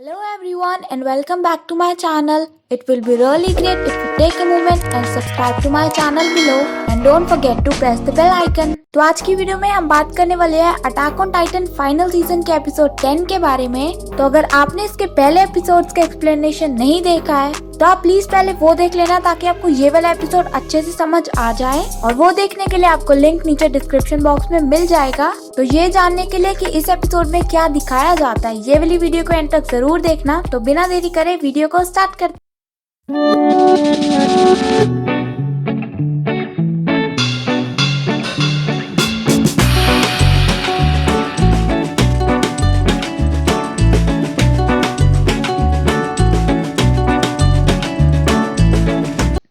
Hello everyone and welcome back to my channel. It will be really great if you take a moment and subscribe to my channel below and don't forget to press the bell icon. तो आज की video में हम बात करने वाले हैं attack on Titan final season के एपिसोड 10 के बारे में। तो अगर आपने इसके पहले एपिसोड्स का एक्सप्लेनेशन नहीं देखा है तो आप प्लीज पहले वो देख लेना ताकि आपको ये वाला एपिसोड अच्छे से समझ आ जाए। और वो देखने के लिए आपको लिंक नीचे डिस्क्रिप्शन बॉक्स में मिल जाएगा। तो ये जानने के लिए कि इस एपिसोड में क्या दिखाया जाता है, ये वाली वीडियो को एंड तक जरूर देखना। तो बिना देरी करे वीडियो को स्टार्ट करते।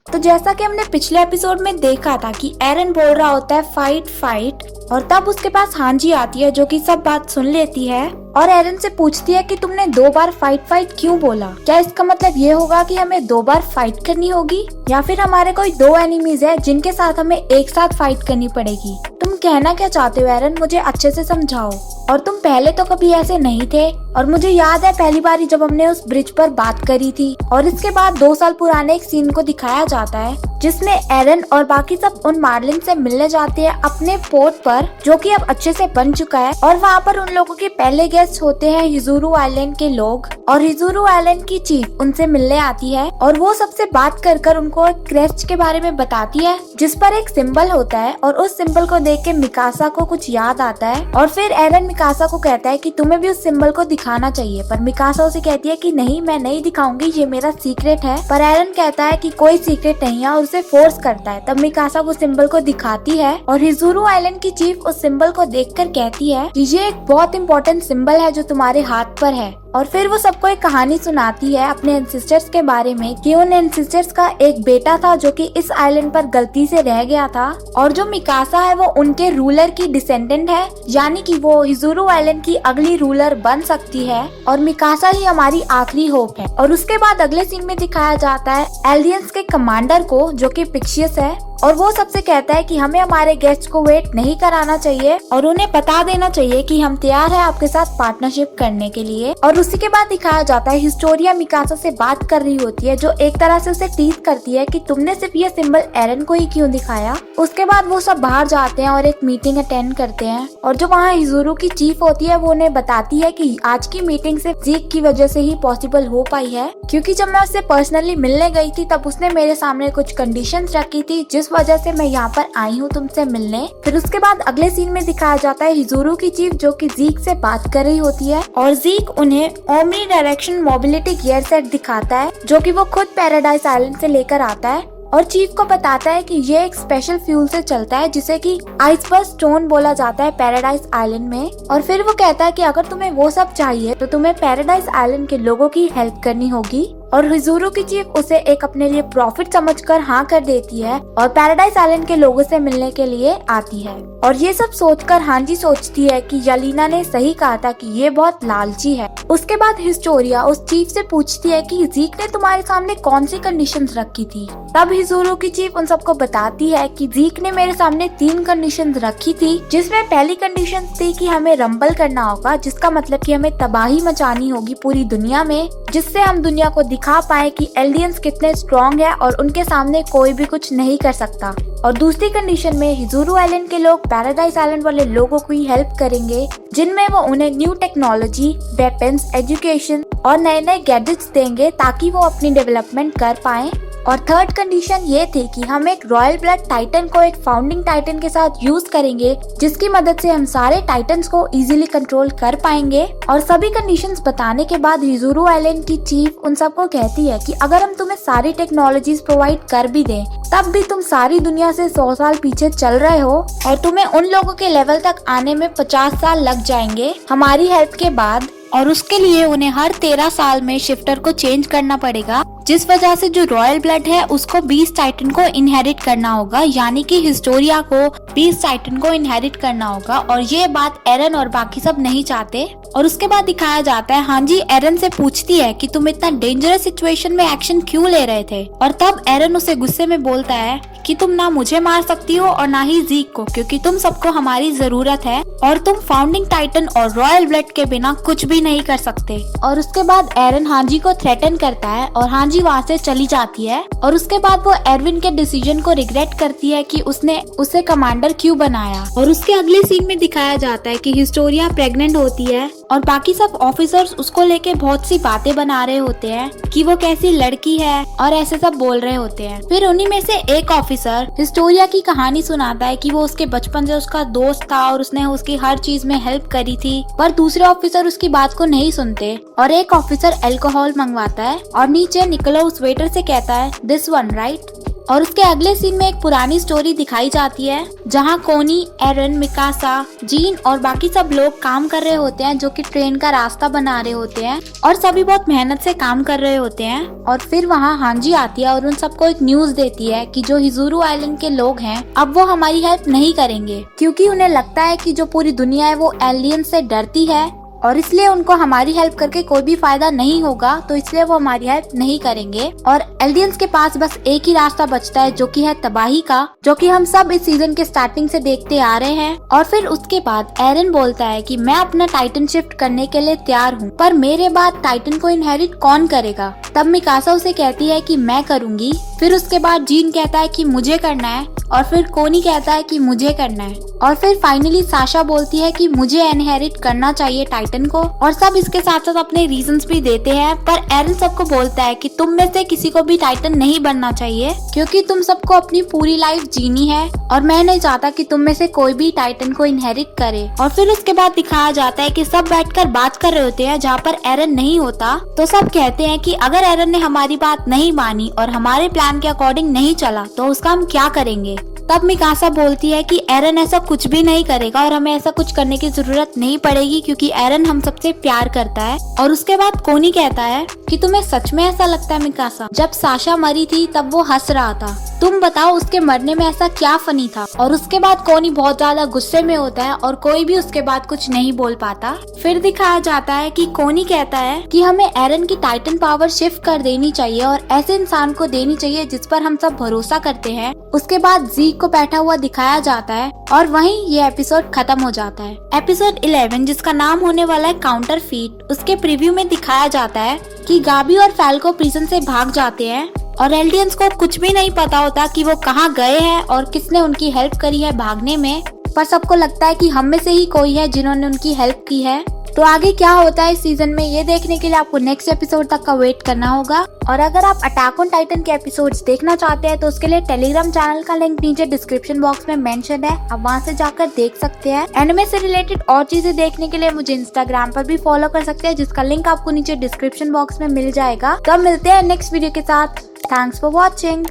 तो जैसा कि हमने पिछले एपिसोड में देखा था कि एरन बोल रहा होता है फाइट फाइट, और तब उसके पास हांजी आती है जो कि सब बात सुन लेती है और एरन से पूछती है कि तुमने 2 बार फाइट फाइट क्यों बोला। क्या इसका मतलब ये होगा कि हमें 2 बार फाइट करनी होगी या फिर हमारे कोई 2 एनिमीज है जिनके साथ हमें एक साथ फाइट करनी पड़ेगी। तुम कहना क्या चाहते हो एरन, मुझे अच्छे से समझाओ। और तुम पहले तो कभी ऐसे नहीं थे, और मुझे याद है पहली बार जब हमने उस ब्रिज पर बात करी थी। और इसके बाद 2 साल पुराने एक सीन को दिखाया जाता है जिसमें एरन और बाकी सब उन मार्लिन से मिलने जाते हैं अपने पोर्ट पर, जो कि अब अच्छे से बन चुका है। और वहाँ पर उन लोगों के पहले गेस्ट होते हैं हिजुरू आइलैंड के लोग, और हिजुरू आइलैंड की चीफ उनसे मिलने आती है और वो सबसे बात कर उनको एक क्रेस्ट के बारे में बताती है जिस पर एक सिंबल होता है। और उस सिंबल को देख के मिकासा को कुछ याद आता है और फिर एरन मिकासा को कहता है कि तुम्हें भी उस सिंबल को दिखाना चाहिए, पर मिकासा उसे कहती है कि नहीं, मैं नहीं दिखाऊंगी, ये मेरा सीक्रेट है। पर एरन कहता है कि कोई सीक्रेट नहीं है और उसे फोर्स करता है। तब मिकासा वो सिंबल को दिखाती है और हिजुरू आइलैंड की चीफ उस सिंबल को देखकर कहती है कि ये एक बहुत इंपॉर्टेंट सिंबल है जो तुम्हारे हाथ पर है। और फिर वो सबको एक कहानी सुनाती है अपने एंसेस्टर्स के बारे में कि उन एंसेस्टर्स का एक बेटा था जो कि इस आइलैंड पर गलती से रह गया था, और जो मिकासा है वो उनके रूलर की डिसेंडेंट है, यानी कि वो हिजुरू आइलैंड की अगली रूलर बन सकती है और मिकासा ही हमारी आखिरी होप है। और उसके बाद अगले सीन में दिखाया जाता है एल्डियंस के कमांडर को जो कि पिक्शियस है, और वो सबसे कहता है कि हमें हमारे गेस्ट को वेट नहीं कराना चाहिए और उन्हें बता देना चाहिए कि हम तैयार हैं आपके साथ पार्टनरशिप करने के लिए। और उसी के बाद दिखाया जाता है हिस्टोरिया मिकासा से बात कर रही होती है जो एक तरह से उसे टीज करती है कि तुमने सिर्फ ये सिंबल एरन को ही क्यों दिखाया। उसके बाद वो सब बाहर जाते हैं और एक मीटिंग अटेंड करते हैं, और जो वहाँ हिजुरू की चीफ होती है वो उन्हें बताती है कि आज की मीटिंग सिर्फ जीक की वजह से ही पॉसिबल हो पाई है, क्योंकि जब मैं उससे पर्सनली मिलने गई थी तब उसने मेरे सामने कुछ कंडीशंस रखी थी जिस वजह से मैं यहाँ पर आई हूँ तुमसे मिलने। फिर उसके बाद अगले सीन में दिखाया जाता है हिजुरू की चीफ जो कि जीक से बात कर रही होती है, और जीक उन्हें omni direction mobility gear set दिखाता है जो कि वो खुद पैराडाइज आइलैंड से लेकर आता है, और चीफ को बताता है कि ये एक स्पेशल फ्यूल से चलता है जिसे कि आइसबर्ग स्टोन बोला जाता है पैराडाइज आइलैंड में। और फिर वो कहता है कि अगर तुम्हें वो सब चाहिए तो तुम्हें पैराडाइज आइलैंड के लोगों की हेल्प करनी होगी। और हिजुरू की चीफ उसे एक अपने लिए प्रॉफिट समझकर हाँ कर देती है और पैराडाइज आइलैंड के लोगों से मिलने के लिए आती है। और ये सब सोचकर हांजी सोचती है कि यलीना ने सही कहा था कि ये बहुत लालची है। उसके बाद हिस्टोरिया उस चीफ से पूछती है कि जीक ने तुम्हारे सामने कौन सी कंडीशंस रखी थी। तब हिजुरू की चीफ उन सबको बताती है कि जीक ने मेरे सामने 3 कंडीशंस रखी थी, जिसमें पहली कंडीशन थी कि हमें रंबल करना होगा, जिसका मतलब कि हमें तबाही मचानी होगी पूरी दुनिया में, जिससे हम दुनिया को दिखा पाए कि एल्डियंस कितने स्ट्रॉन्ग है और उनके सामने कोई भी कुछ नहीं कर सकता। और दूसरी कंडीशन में हिजुरू आइलैंड के लोग पैराडाइज आइलैंड वाले लोगों को ही हेल्प करेंगे, जिनमें वो उन्हें न्यू टेक्नोलॉजी, वेपन्स, एजुकेशन और नए नए गैजेट्स देंगे ताकि वो अपनी डेवलपमेंट कर पाए। और थर्ड कंडीशन ये थी कि हम एक रॉयल ब्लड टाइटन को एक फाउंडिंग टाइटन के साथ यूज करेंगे जिसकी मदद से हम सारे टाइटन्स को इजीली कंट्रोल कर पाएंगे। और सभी कंडीशंस बताने के बाद हिजुरू आइलैंड की चीफ उन सबको कहती है कि अगर हम तुम्हें सारी टेक्नोलॉजीज प्रोवाइड कर भी दें तब भी तुम सारी दुनिया से 100 साल पीछे चल रहे हो और तुम्हें उन लोगों के लेवल तक आने में 50 साल लग जाएंगे हमारी हेल्प के बाद, और उसके लिए उन्हें हर 13 साल में शिफ्टर को चेंज करना पड़ेगा जिस वजह से जो रॉयल ब्लड है उसको बीस्ट टाइटन को इनहेरिट करना होगा, यानी कि हिस्टोरिया को बीस्ट टाइटन को इनहेरिट करना होगा। और ये बात एरन और बाकी सब नहीं चाहते। और उसके बाद दिखाया जाता है हांजी एरन से पूछती है कि तुम इतना डेंजरस सिचुएशन में एक्शन क्यों ले रहे थे। और तब एरन उसे गुस्से में बोलता है कि तुम ना मुझे मार सकती हो और ना ही ज़ीक को, क्योंकि तुम सबको हमारी जरूरत है और तुम फाउंडिंग टाइटन और रॉयल ब्लड के बिना कुछ भी नहीं कर सकते। और उसके बाद एरन हांजी को थ्रेटन करता है और हांजी वहाँ से चली जाती है। और उसके बाद वो एरविन के डिसीजन को रिग्रेट करती है कि उसने उसे कमांडर क्यों बनाया। और उसके अगले सीन में दिखाया जाता है कि हिस्टोरिया प्रेग्नेंट होती है और बाकी सब ऑफिसर्स उसको लेके बहुत सी बातें बना रहे होते हैं कि वो कैसी लड़की है और ऐसे सब बोल रहे होते हैं। फिर उन्हीं में से एक ऑफिसर हिस्टोरिया की कहानी सुनाता है कि वो उसके बचपन से उसका दोस्त था और उसने उसकी हर चीज में हेल्प करी थी, पर दूसरे ऑफिसर उसकी बात को नहीं सुनते। और एक ऑफिसर अल्कोहल मंगवाता है और नीचे निकोला उस वेटर से कहता है दिस वन राइट। और उसके अगले सीन में एक पुरानी स्टोरी दिखाई जाती है जहाँ कोनी, एरन, मिकासा, जीन और बाकी सब लोग काम कर रहे होते हैं जो कि ट्रेन का रास्ता बना रहे होते हैं और सभी बहुत मेहनत से काम कर रहे होते हैं। और फिर वहाँ हांजी आती है और उन सबको एक न्यूज देती है कि जो हिजुरु आइलैंड के लोग हैं अब वो हमारी हेल्प नहीं करेंगे, क्योंकि उन्हें लगता है कि जो पूरी दुनिया है वो एलियन से डरती है और इसलिए उनको हमारी हेल्प करके कोई भी फायदा नहीं होगा, तो इसलिए वो हमारी हेल्प नहीं करेंगे। और एलियंस के पास बस एक ही रास्ता बचता है जो कि है तबाही का, जो कि हम सब इस सीजन के स्टार्टिंग से देखते आ रहे हैं। और फिर उसके बाद एरन बोलता है कि मैं अपना टाइटन शिफ्ट करने के लिए तैयार हूँ, पर मेरे बाद टाइटन को इनहेरिट कौन करेगा। तब मिकासा उसे कहती है कि मैं करूँगी। फिर उसके बाद जीन कहता है कि मुझे करना है और फिर कोनी कहता है कि मुझे करना है। और फिर फाइनली साशा बोलती है कि मुझे इनहेरिट करना चाहिए टाइटन को। और सब इसके साथ साथ अपने रीजंस भी देते हैं, पर एरन सबको बोलता है कि तुम में से किसी को भी टाइटन नहीं बनना चाहिए, क्योंकि तुम सबको अपनी पूरी लाइफ जीनी है और मैं नहीं चाहता कि तुम में से कोई भी टाइटन को इनहेरिट करे। और फिर उसके बाद दिखाया जाता है कि सब बैठकर बात कर रहे होते हैं जहाँ पर एरन नहीं होता। तो सब कहते हैं कि अगर एरन ने हमारी बात नहीं मानी और हमारे प्लान के अकॉर्डिंग नहीं चला तो उसका हम क्या करेंगे। तब मिकासा बोलती है कि एरन ऐसा कुछ भी नहीं करेगा और हमें ऐसा कुछ करने की जरूरत नहीं पड़ेगी, क्योंकि एरन हम सबसे प्यार करता है। और उसके बाद कोनी कहता है कि तुम्हें सच में ऐसा लगता है मिकासा, जब साशा मरी थी तब वो हंस रहा था, तुम बताओ उसके मरने में ऐसा क्या फनी था। और उसके बाद कोनी बहुत ज्यादा गुस्से में होता है और कोई भी उसके बाद कुछ नहीं बोल पाता। फिर दिखाया जाता है कि कोनी कहता है कि हमें एरन की टाइटन पावर शिफ्ट कर देनी चाहिए और ऐसे इंसान को देनी चाहिए जिस पर हम सब भरोसा करते हैं। उसके बाद ज़ीक को बैठा हुआ दिखाया जाता है और वहीं ये एपिसोड खत्म हो जाता है। एपिसोड 11 जिसका नाम होने वाला है काउंटरफीट, उसके प्रीव्यू में दिखाया जाता है कि गाबी और फैल्को प्रिजन से भाग जाते हैं और एल्डियंस को कुछ भी नहीं पता होता कि वो कहाँ गए हैं और किसने उनकी हेल्प करी है भागने में, पर सबको लगता है कि हम में से ही कोई है जिन्होंने उनकी हेल्प की है। तो आगे क्या होता है इस सीजन में ये देखने के लिए आपको नेक्स्ट एपिसोड तक का वेट करना होगा। और अगर आप अटैक ऑन टाइटन के एपिसोड्स देखना चाहते हैं तो उसके लिए टेलीग्राम चैनल का लिंक नीचे डिस्क्रिप्शन बॉक्स में मेंशन है, आप वहां से जाकर देख सकते हैं। एनिमे से रिलेटेड और चीजें देखने के लिए मुझे इंस्टाग्राम पर भी फॉलो कर सकते हैं, जिसका लिंक आपको नीचे डिस्क्रिप्शन बॉक्स में मिल जाएगा। तो मिलते हैं नेक्स्ट वीडियो के साथ। Thanks for watching.